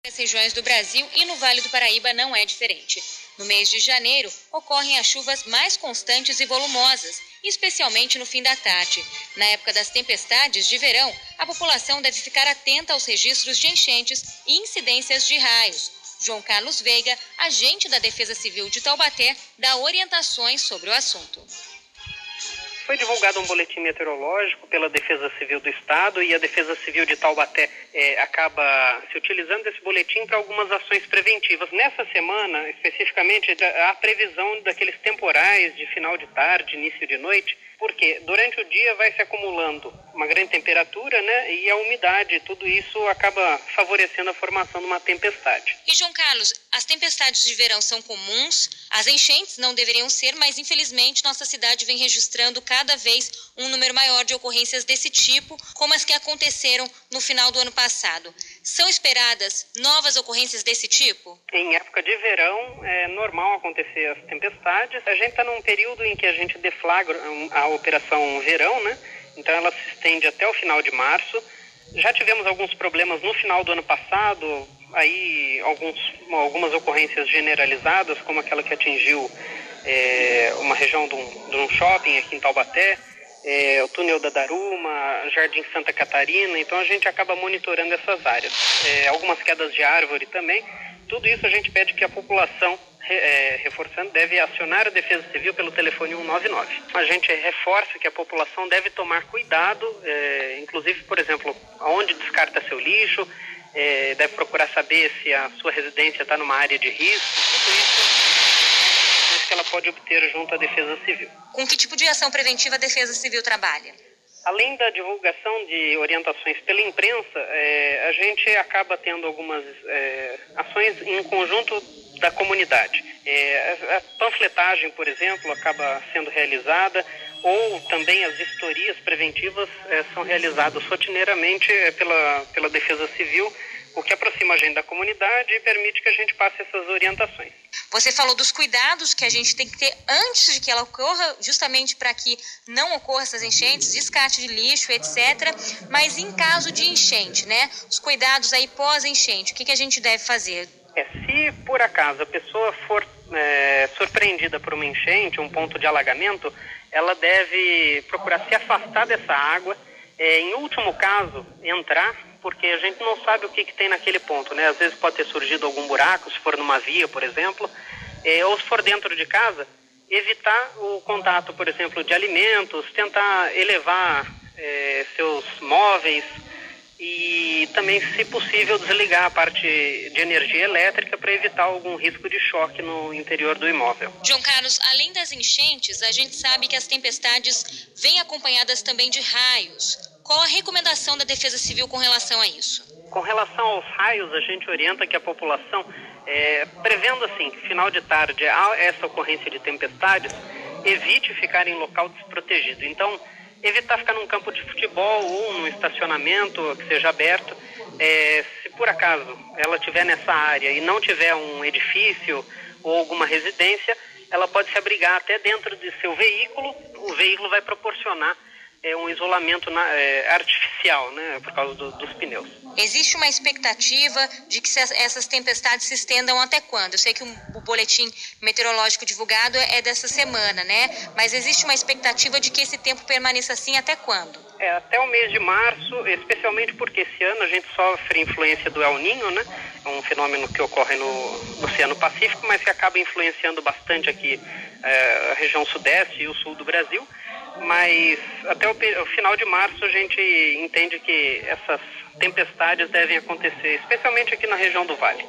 Nas regiões do Brasil e no Vale do Paraíba não é diferente. No mês de janeiro, ocorrem as chuvas mais constantes e volumosas, especialmente no fim da tarde. Na época das tempestades de verão, a população deve ficar atenta aos registros de enchentes e incidências de raios. João Carlos Veiga, agente da Defesa Civil de Taubaté, dá orientações sobre o assunto. Foi divulgado um boletim meteorológico pela Defesa Civil do Estado e a Defesa Civil de Taubaté acaba se utilizando desse boletim para algumas ações preventivas. Nessa semana, especificamente, a previsão daqueles temporais de final de tarde, início de noite, porque durante o dia vai se acumulando uma grande temperatura, né, e a umidade, tudo isso acaba favorecendo a formação de uma tempestade. E João Carlos, as tempestades de verão são comuns, as enchentes não deveriam ser, mas infelizmente nossa cidade vem registrando cada vez um número maior de ocorrências desse tipo, como as que aconteceram no final do ano passado. São esperadas novas ocorrências desse tipo? Em época de verão é normal acontecer as tempestades. A gente está num período em que a gente deflagra a Operação Verão, né? Então ela se estende até o final de março. Já tivemos alguns problemas no final do ano passado, aí algumas ocorrências generalizadas, como aquela que atingiu uma região de um shopping aqui em Taubaté, o túnel da Daruma, Jardim Santa Catarina. Então a gente acaba monitorando essas áreas. Algumas quedas de árvore também. Tudo isso a gente pede que a população, reforçando, deve acionar a Defesa Civil pelo telefone 199. A gente reforça que a população deve tomar cuidado, inclusive, por exemplo, aonde descarta seu lixo, deve procurar saber se a sua residência está numa área de risco. Tudo isso que ela pode obter junto à Defesa Civil. Com que tipo de ação preventiva a Defesa Civil trabalha? Além da divulgação de orientações pela imprensa, a gente acaba tendo algumas ações em conjunto da comunidade. A panfletagem, por exemplo, acaba sendo realizada, ou também as vistorias preventivas são realizadas rotineiramente pela Defesa Civil, o que aproxima a gente da comunidade e permite que a gente passe essas orientações. Você falou dos cuidados que a gente tem que ter antes de que ela ocorra, justamente para que não ocorra essas enchentes, descarte de lixo, etc. Mas em caso de enchente, né? Os cuidados aí pós-enchente, o que a gente deve fazer? Se por acaso a pessoa for surpreendida por uma enchente, um ponto de alagamento, ela deve procurar se afastar dessa água, em último caso, entrar, porque a gente não sabe o que tem naquele ponto, né? Às vezes pode ter surgido algum buraco, se for numa via, por exemplo, ou se for dentro de casa, evitar o contato, por exemplo, de alimentos, tentar elevar seus móveis e também, se possível, desligar a parte de energia elétrica para evitar algum risco de choque no interior do imóvel. João Carlos, além das enchentes, a gente sabe que as tempestades vêm acompanhadas também de raios. Qual a recomendação da Defesa Civil com relação a isso? Com relação aos raios, a gente orienta que a população, prevendo assim, final de tarde, há essa ocorrência de tempestades, evite ficar em local desprotegido. Então, evitar ficar num campo de futebol ou num estacionamento que seja aberto. Se por acaso ela estiver nessa área e não tiver um edifício ou alguma residência, ela pode se abrigar até dentro de seu veículo. O veículo vai proporcionar um isolamento artificial, né, por causa dos pneus. Existe uma expectativa de que essas tempestades se estendam até quando? Eu sei que o boletim meteorológico divulgado é dessa semana, né? Mas existe uma expectativa de que esse tempo permaneça assim até quando? Até o mês de março, especialmente porque esse ano a gente sofre influência do El Niño, né? É um fenômeno que ocorre no Oceano Pacífico, mas que acaba influenciando bastante aqui a região sudeste e o sul do Brasil. Mas até o final de março a gente entende que essas tempestades devem acontecer, especialmente aqui na região do Vale.